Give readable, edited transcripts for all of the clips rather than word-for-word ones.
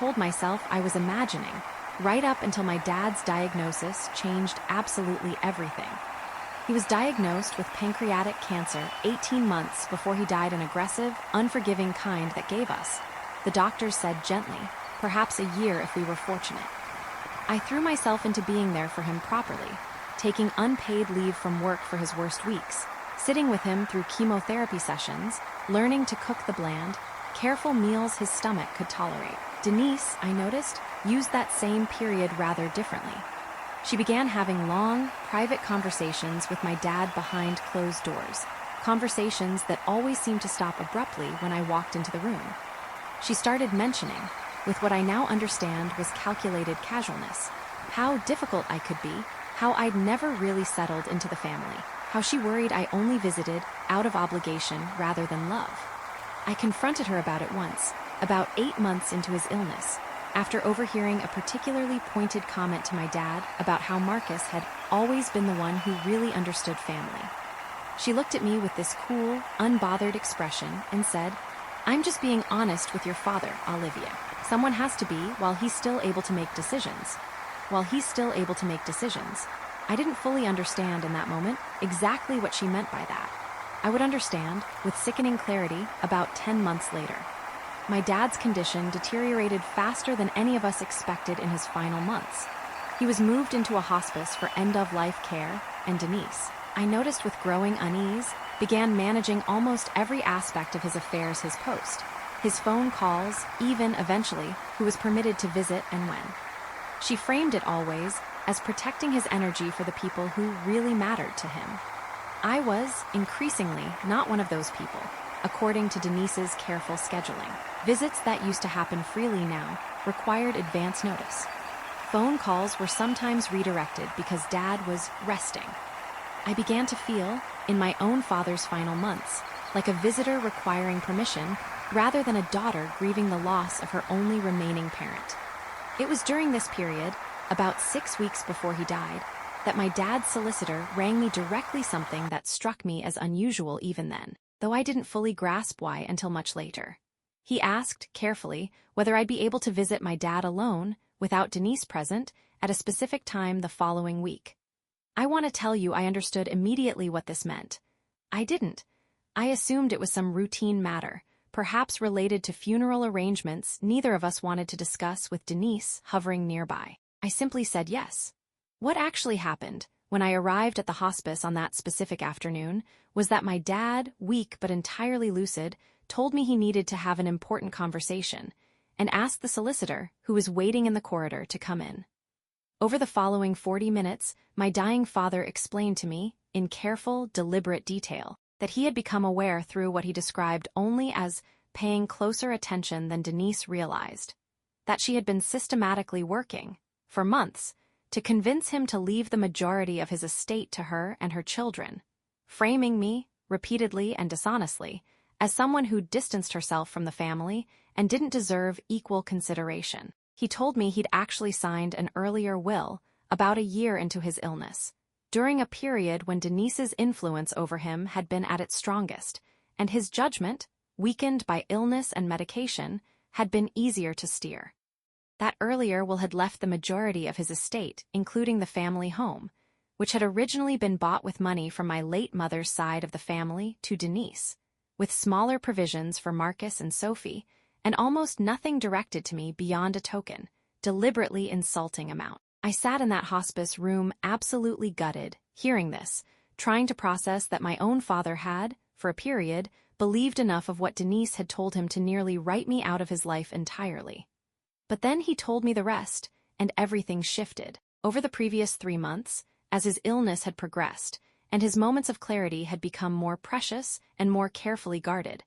told myself I was imagining, right up until my dad's diagnosis changed absolutely everything. He was diagnosed with pancreatic cancer 18 months before he died an aggressive, unforgiving kind that gave us, the doctors said gently, perhaps a year if we were fortunate. I threw myself into being there for him properly, taking unpaid leave from work for his worst weeks, sitting with him through chemotherapy sessions, learning to cook the bland, careful meals his stomach could tolerate. Denise, I noticed, used that same period rather differently. She began having long, private conversations with my dad behind closed doors, conversations that always seemed to stop abruptly when I walked into the room. She started mentioning, with what I now understand was calculated casualness, how difficult I could be, how I'd never really settled into the family, how she worried I only visited out of obligation rather than love. I confronted her about it once, about 8 months into his illness, after overhearing a particularly pointed comment to my dad about how Marcus had always been the one who really understood family. She looked at me with this cool, unbothered expression and said, "I'm just being honest with your father, Olivia. Someone has to be while he's still able to make decisions." While he's still able to make decisions. I didn't fully understand in that moment exactly what she meant by that. I would understand, with sickening clarity, about 10 months later. My dad's condition deteriorated faster than any of us expected in his final months. He was moved into a hospice for end-of-life care, and Denise, I noticed with growing unease, began managing almost every aspect of his affairs, his post, his phone calls, even, eventually, who was permitted to visit and when. She framed it always as protecting his energy for the people who really mattered to him. I was, increasingly, not one of those people, according to Denise's careful scheduling. Visits that used to happen freely now required advance notice. Phone calls were sometimes redirected because Dad was resting. I began to feel, in my own father's final months, like a visitor requiring permission rather than a daughter grieving the loss of her only remaining parent. It was during this period, about 6 weeks before he died, that my dad's solicitor rang me directly, something that struck me as unusual even then, though I didn't fully grasp why until much later. He asked, carefully, whether I'd be able to visit my dad alone, without Denise present, at a specific time the following week. I want to tell you I understood immediately what this meant. I didn't. I assumed it was some routine matter, perhaps related to funeral arrangements neither of us wanted to discuss, with Denise hovering nearby. I simply said yes. What actually happened, when I arrived at the hospice on that specific afternoon, was that my dad, weak but entirely lucid, told me he needed to have an important conversation, and asked the solicitor, who was waiting in the corridor, to come in. Over the following 40 minutes, my dying father explained to me, in careful, deliberate detail, that he had become aware through what he described only as paying closer attention than Denise realized, that she had been systematically working, for months, to convince him to leave the majority of his estate to her and her children, framing me, repeatedly and dishonestly, as someone who distanced herself from the family and didn't deserve equal consideration. He told me he'd actually signed an earlier will, about a year into his illness, during a period when Denise's influence over him had been at its strongest, and his judgment, weakened by illness and medication, had been easier to steer. That earlier will had left the majority of his estate, including the family home, which had originally been bought with money from my late mother's side of the family, to Denise, with smaller provisions for Marcus and Sophie, and almost nothing directed to me beyond a token, deliberately insulting amount. I sat in that hospice room absolutely gutted, hearing this, trying to process that my own father had, for a period, believed enough of what Denise had told him to nearly write me out of his life entirely. But then he told me the rest, and everything shifted. Over the previous 3 months, as his illness had progressed, and his moments of clarity had become more precious and more carefully guarded,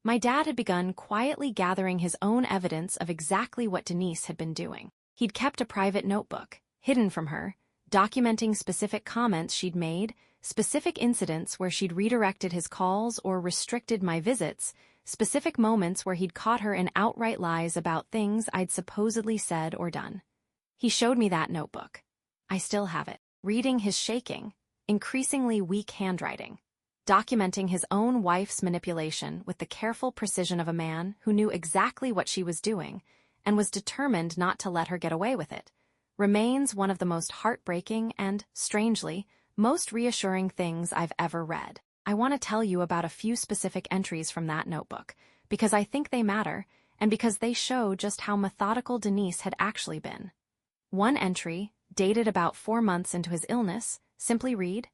my dad had begun quietly gathering his own evidence of exactly what Denise had been doing. He'd kept a private notebook, hidden from her, documenting specific comments she'd made, specific incidents where she'd redirected his calls or restricted my visits, specific moments where he'd caught her in outright lies about things I'd supposedly said or done. He showed me that notebook. I still have it, reading his shaking, increasingly weak handwriting, documenting his own wife's manipulation with the careful precision of a man who knew exactly what she was doing, and was determined not to let her get away with it, remains one of the most heartbreaking and, strangely, most reassuring things I've ever read. I want to tell you about a few specific entries from that notebook, because I think they matter, and because they show just how methodical Denise had actually been. One entry, dated about 4 months into his illness, simply read,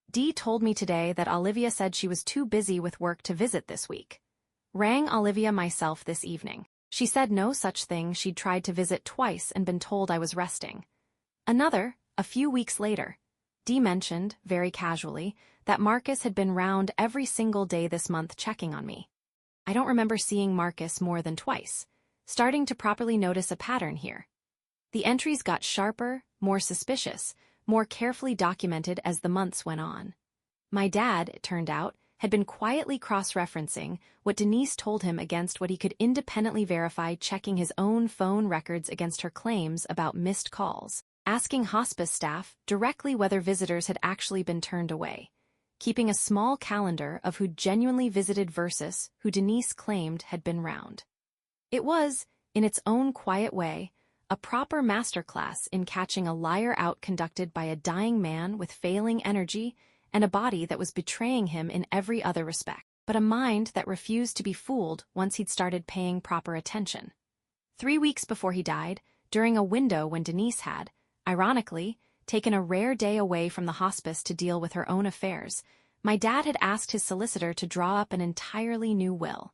"Dee told me today that Olivia said she was too busy with work to visit this week. Rang Olivia myself this evening. She said no such thing. She'd tried to visit twice and been told I was resting." Another, a few weeks later, Dee mentioned, very casually, that Marcus had been round every single day this month checking on me. I don't remember seeing Marcus more than twice, starting to properly notice a pattern here. The entries got sharper, more suspicious, more carefully documented as the months went on. My dad, it turned out, had been quietly cross-referencing what Denise told him against what he could independently verify, checking his own phone records against her claims about missed calls, asking hospice staff directly whether visitors had actually been turned away, keeping a small calendar of who genuinely visited versus who Denise claimed had been round. It was, in its own quiet way, a proper masterclass in catching a liar out conducted by a dying man with failing energy and a body that was betraying him in every other respect, but a mind that refused to be fooled once he'd started paying proper attention. 3 weeks before he died, during a window when Denise had, ironically, taken a rare day away from the hospice to deal with her own affairs, my dad had asked his solicitor to draw up an entirely new will.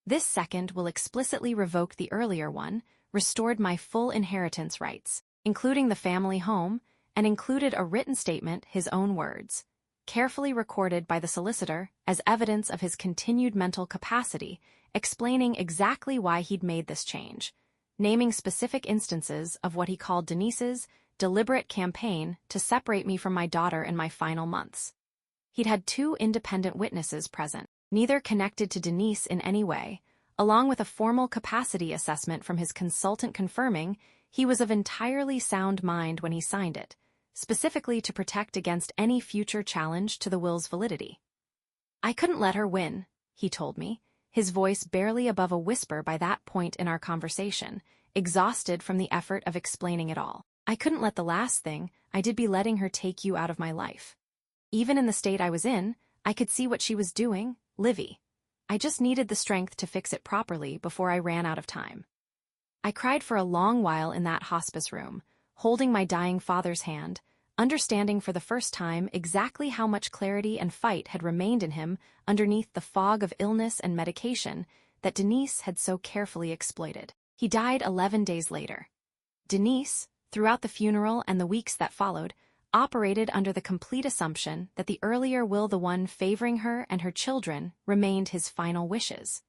This second will explicitly revoke the earlier one, restored my full inheritance rights, including the family home, and included a written statement, his own words, carefully recorded by the solicitor as evidence of his continued mental capacity, explaining exactly why he'd made this change, naming specific instances of what he called Denise's deliberate campaign to separate me from my daughter in my final months. He'd had 2 independent witnesses present, neither connected to Denise in any way, along with a formal capacity assessment from his consultant confirming he was of entirely sound mind when he signed it, specifically to protect against any future challenge to the will's validity. "I couldn't let her win," he told me, his voice barely above a whisper by that point in our conversation, exhausted from the effort of explaining it all. "I couldn't let the last thing I did be letting her take you out of my life. Even in the state I was in, I could see what she was doing, Livy. I just needed the strength to fix it properly before I ran out of time." I cried for a long while in that hospice room, holding my dying father's hand, understanding for the first time exactly how much clarity and fight had remained in him underneath the fog of illness and medication that Denise had so carefully exploited. He died 11 days later. Denise, throughout the funeral and the weeks that followed, operated under the complete assumption that the earlier will, the one favoring her and her children, remained his final wishes.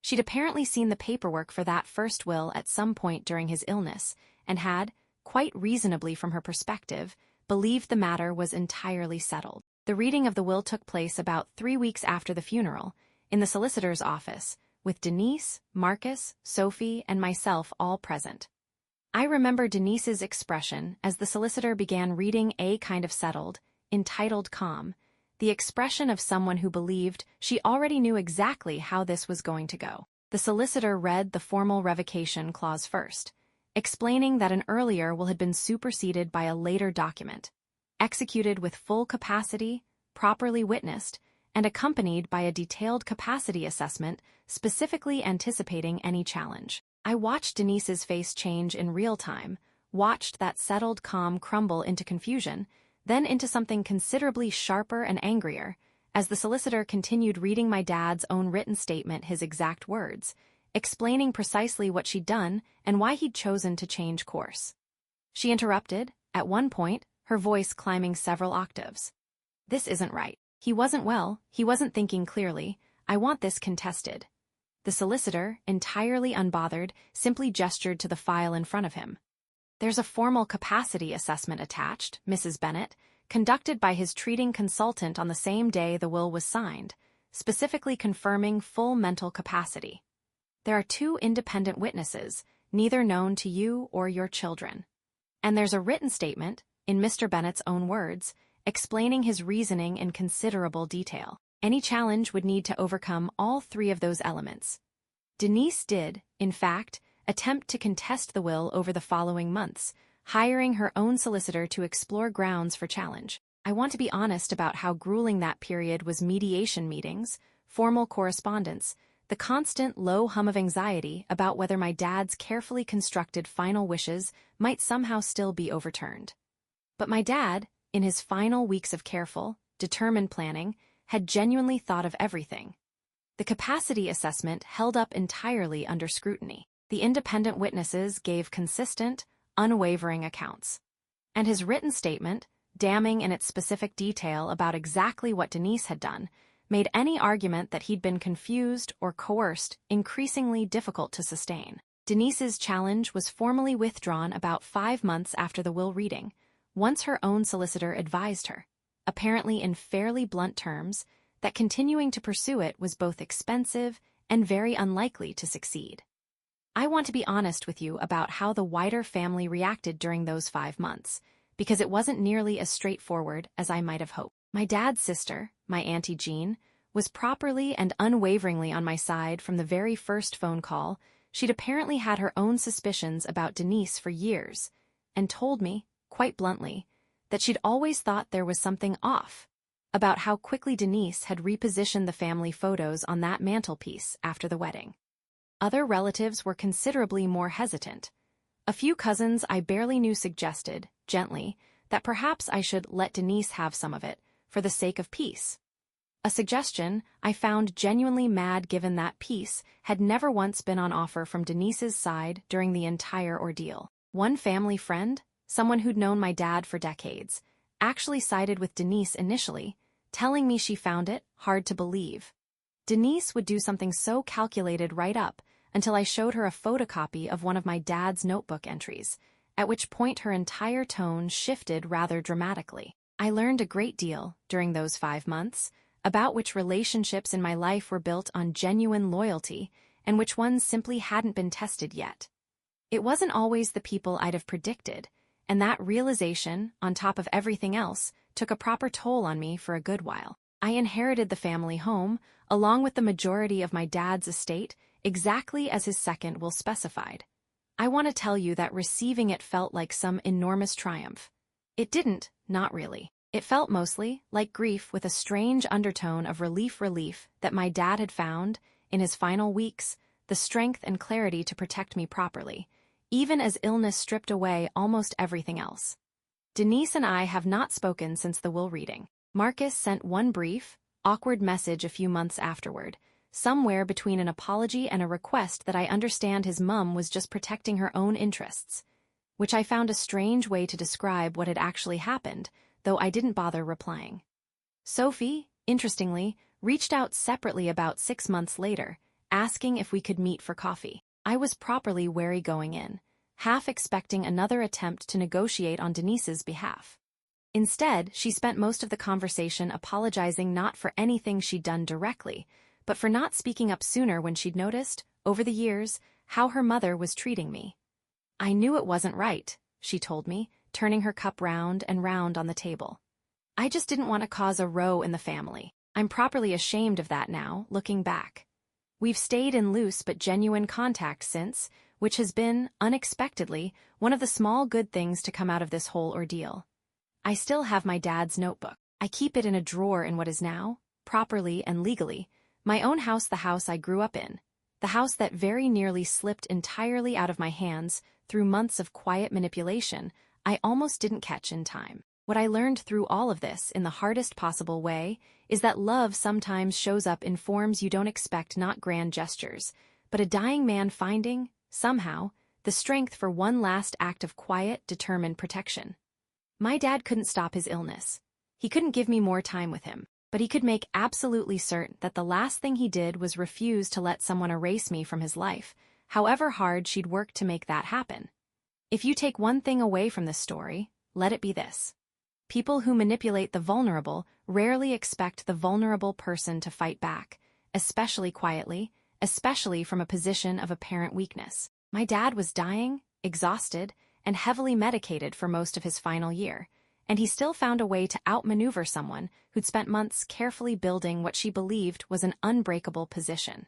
She'd apparently seen the paperwork for that first will at some point during his illness, and had, quite reasonably from her perspective, believed the matter was entirely settled. The reading of the will took place about 3 weeks after the funeral, in the solicitor's office, with Denise, Marcus, Sophie, and myself all present. I remember Denise's expression as the solicitor began reading a kind of settled, entitled calm, the expression of someone who believed she already knew exactly how this was going to go. The solicitor read the formal revocation clause first, explaining that an earlier will had been superseded by a later document, executed with full capacity, properly witnessed, and accompanied by a detailed capacity assessment specifically anticipating any challenge. I watched Denise's face change in real time, watched that settled calm crumble into confusion, then into something considerably sharper and angrier, as the solicitor continued reading my dad's own written statement, his exact words, explaining precisely what she'd done and why he'd chosen to change course. She interrupted, at one point, her voice climbing several octaves. "This isn't right. He wasn't well, he wasn't thinking clearly. I want this contested." The solicitor, entirely unbothered, simply gestured to the file in front of him. "There's a formal capacity assessment attached, Mrs. Bennett, conducted by his treating consultant on the same day the will was signed, specifically confirming full mental capacity. There are 2 independent witnesses, neither known to you or your children. And there's a written statement, in Mr. Bennett's own words, explaining his reasoning in considerable detail. Any challenge would need to overcome all 3 of those elements. Denise did, in fact, attempt to contest the will over the following months, hiring her own solicitor to explore grounds for challenge. I want to be honest about how grueling that period was: mediation meetings, formal correspondence, the constant low hum of anxiety about whether my dad's carefully constructed final wishes might somehow still be overturned. But my dad, in his final weeks of careful, determined planning, had genuinely thought of everything. The capacity assessment held up entirely under scrutiny. The independent witnesses gave consistent, unwavering accounts. And his written statement, damning in its specific detail about exactly what Denise had done, made any argument that he'd been confused or coerced increasingly difficult to sustain. Denise's challenge was formally withdrawn about 5 months after the will reading, once her own solicitor advised her, apparently in fairly blunt terms, that continuing to pursue it was both expensive and very unlikely to succeed. I want to be honest with you about how the wider family reacted during those 5 months, because it wasn't nearly as straightforward as I might have hoped. My dad's sister, my Auntie Jean, was properly and unwaveringly on my side from the very first phone call. She'd apparently had her own suspicions about Denise for years, and told me, quite bluntly, that she'd always thought there was something off about how quickly Denise had repositioned the family photos on that mantelpiece after the wedding. Other relatives were considerably more hesitant. A few cousins I barely knew suggested, gently, that perhaps I should let Denise have some of it, for the sake of peace. A suggestion I found genuinely mad, given that peace had never once been on offer from Denise's side during the entire ordeal. One family friend, someone who'd known my dad for decades, actually sided with Denise initially, telling me she found it hard to believe. Denise would do something so calculated right up until I showed her a photocopy of one of my dad's notebook entries, at which point her entire tone shifted rather dramatically. I learned a great deal during those 5 months about which relationships in my life were built on genuine loyalty and which ones simply hadn't been tested yet. It wasn't always the people I'd have predicted, and that realization, on top of everything else, took a proper toll on me for a good while. I inherited the family home, along with the majority of my dad's estate, exactly as his second will specified. I want to tell you that receiving it felt like some enormous triumph. It didn't, not really. It felt mostly like grief with a strange undertone of relief that my dad had found, in his final weeks, the strength and clarity to protect me properly, even as illness stripped away almost everything else. Denise and I have not spoken since the will reading. Marcus sent one brief, awkward message a few months afterward, somewhere between an apology and a request that I understand his mum was just protecting her own interests, which I found a strange way to describe what had actually happened, though I didn't bother replying. Sophie, interestingly, reached out separately about 6 months later, asking if we could meet for coffee. I was properly wary going in, half expecting another attempt to negotiate on Denise's behalf. Instead, she spent most of the conversation apologizing not for anything she'd done directly, but for not speaking up sooner when she'd noticed, over the years, how her mother was treating me. I knew it wasn't right, she told me, turning her cup round and round on the table. I just didn't want to cause a row in the family. I'm properly ashamed of that now, looking back. We've stayed in loose but genuine contact since, which has been, unexpectedly, one of the small good things to come out of this whole ordeal. I still have my dad's notebook. I keep it in a drawer in what is now, properly and legally, my own house, the house I grew up in, the house that very nearly slipped entirely out of my hands through months of quiet manipulation I almost didn't catch in time. What I learned through all of this in the hardest possible way is that love sometimes shows up in forms you don't expect, not grand gestures, but a dying man finding, somehow, the strength for one last act of quiet, determined protection. My dad couldn't stop his illness. He couldn't give me more time with him, but he could make absolutely certain that the last thing he did was refuse to let someone erase me from his life, however hard she'd worked to make that happen. If you take one thing away from this story, let it be this. People who manipulate the vulnerable rarely expect the vulnerable person to fight back, especially quietly, especially from a position of apparent weakness. My dad was dying, exhausted, and heavily medicated for most of his final year, and he still found a way to outmaneuver someone who'd spent months carefully building what she believed was an unbreakable position.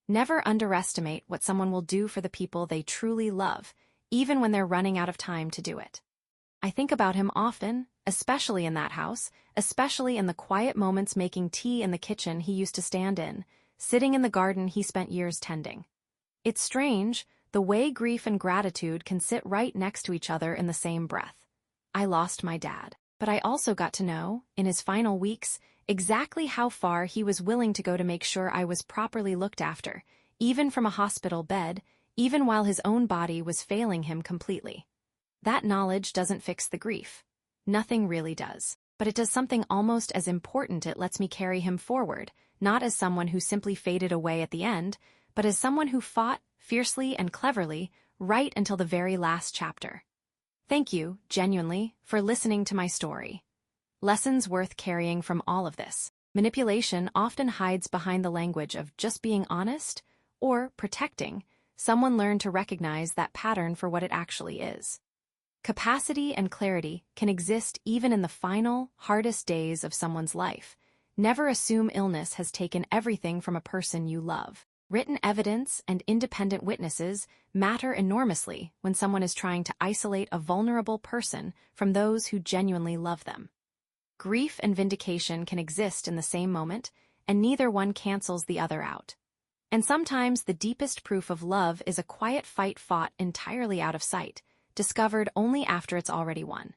Never underestimate what someone will do for the people they truly love, even when they're running out of time to do it. I think about him often, especially in that house, especially in the quiet moments making tea in the kitchen he used to stand in, sitting in the garden he spent years tending. It's strange, the way grief and gratitude can sit right next to each other in the same breath. I lost my dad, but I also got to know, in his final weeks, exactly how far he was willing to go to make sure I was properly looked after, even from a hospital bed, even while his own body was failing him completely. That knowledge doesn't fix the grief. Nothing really does. But it does something almost as important. It lets me carry him forward, not as someone who simply faded away at the end, but as someone who fought, fiercely and cleverly, right until the very last chapter. Thank you, genuinely, for listening to my story. Lessons worth carrying from all of this. Manipulation often hides behind the language of just being honest or protecting. Someone learn to recognize that pattern for what it actually is. Capacity and clarity can exist even in the final, hardest days of someone's life. Never assume illness has taken everything from a person you love. Written evidence and independent witnesses matter enormously when someone is trying to isolate a vulnerable person from those who genuinely love them. Grief and vindication can exist in the same moment, and neither one cancels the other out. And sometimes the deepest proof of love is a quiet fight fought entirely out of sight, discovered only after it's already won.